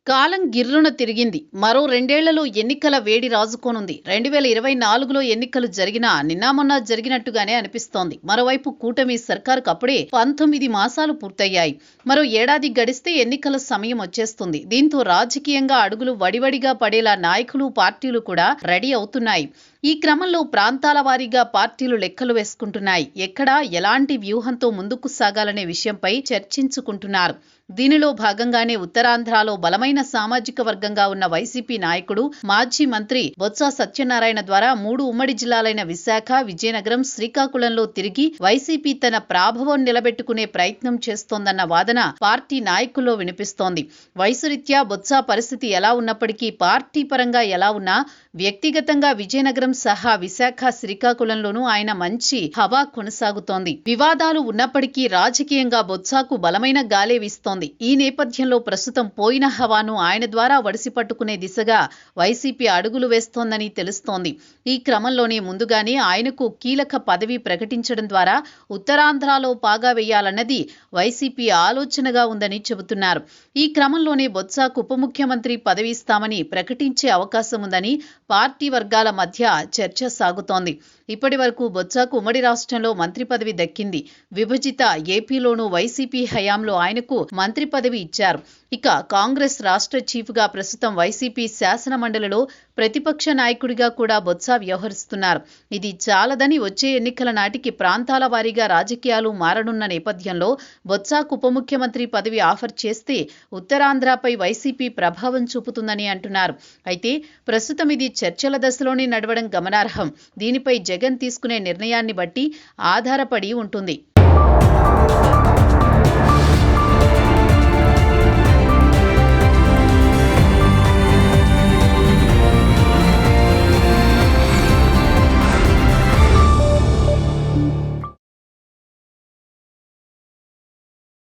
కాలం గిర్రున తిరిగింది. మరో 2 ఏళ్లలో ఎన్నికల వేడి రాజుకోనుంది. 2024లో ఎన్నికలు జరిగినా నిన్న మొన్న జరిగినట్టుగానే అనిపిస్తోంది. మరోవైపు కూటమి సర్కారుకు అప్పుడే 19 మాసాలు పూర్తయ్యాయి. మరో ఏడాది గడిస్తే ఎన్నికల సమయం వచ్చేస్తుంది. దీంతో రాజకీయంగా అడుగులు వడివడిగా పడేలా నాయకులు, పార్టీలు కూడా రెడీ అవుతున్నాయి. ఈ క్రమంలో ప్రాంతాల వారీగా పార్టీలు లెక్కలు వేసుకుంటున్నాయి. ఎక్కడ ఎలాంటి వ్యూహంతో ముందుకు సాగాలనే విషయంపై చర్చించుకుంటున్నారు. దీనిలో భాగంగానే ఉత్తరాంధ్రలో బలమైన సామాజిక వర్గంగా ఉన్న వైసీపీ నాయకుడు, మాజీ మంత్రి బొత్స సత్యనారాయణ ద్వారా 3 ఉమ్మడి జిల్లాలైన విశాఖ, విజయనగరం, శ్రీకాకుళంలో తిరిగి వైసీపీ తన ప్రాభవం నిలబెట్టుకునే ప్రయత్నం చేస్తోందన్న వాదన పార్టీ నాయకుల్లో వినిపిస్తోంది. వయసురీత్యా బొత్స పరిస్థితి ఎలా ఉన్నప్పటికీ పార్టీ పరంగా ఎలా ఉన్నా వ్యక్తిగతంగా విజయనగరం సహా విశాఖ, శ్రీకాకుళంలోనూ ఆయన మంచి హవా కొనసాగుతోంది. వివాదాలు ఉన్నప్పటికీ రాజకీయంగా బొత్సకు బలమైన గాలే వీస్తోంది. ఈ నేపథ్యంలో ప్రస్తుతం పోయిన హవాను ఆయన ద్వారా వడిసిపట్టుకునే దిశగా వైసీపీ అడుగులు వేస్తోందని తెలుస్తోంది. ఈ క్రమంలోనే ముందుగానే ఆయనకు కీలక పదవి ప్రకటించడం ద్వారా ఉత్తరాంధ్రలో పాగా వేయాలన్నది వైసీపీ ఆలోచనగా ఉందని చెబుతున్నారు. ఈ క్రమంలోనే బొత్సకు ఉప ముఖ్యమంత్రి పదవి ఇస్తామని ప్రకటించే అవకాశం ఉందని పార్టీ వర్గాల మధ్య చర్చ సాగుతోంది. ఇప్పటి వరకు బొత్సకు ఉమ్మడి రాష్ట్రంలో మంత్రి పదవి దక్కింది. విభజిత ఏపీలోనూ వైసీపీ హయాంలో ఆయనకు మంత్రి పదవి ఇచ్చారు. ఇక కాంగ్రెస్ రాష్ట్ర చీఫ్గా ప్రస్తుతం వైసీపీ శాసన మండలిలో ప్రతిపక్ష నాయకుడిగా కూడా బొత్స వ్యవహరిస్తున్నారు. ఇది చాలదని వచ్చే ఎన్నికల నాటికి ప్రాంతాల వారీగా రాజకీయాలు మారనున్న నేపథ్యంలో బొత్సకు ఉప ముఖ్యమంత్రి పదవి ఆఫర్ చేస్తే ఉత్తరాంధ్రపై వైసీపీ ప్రభావం చూపుతుందని అంటున్నారు. అయితే ప్రస్తుతం ఇది చర్చల దశలోనే నడవడం గమనార్హం. దీనిపై జగన్ తీసుకునే నిర్ణయాన్ని బట్టి ఆధారపడి ఉంటుంది.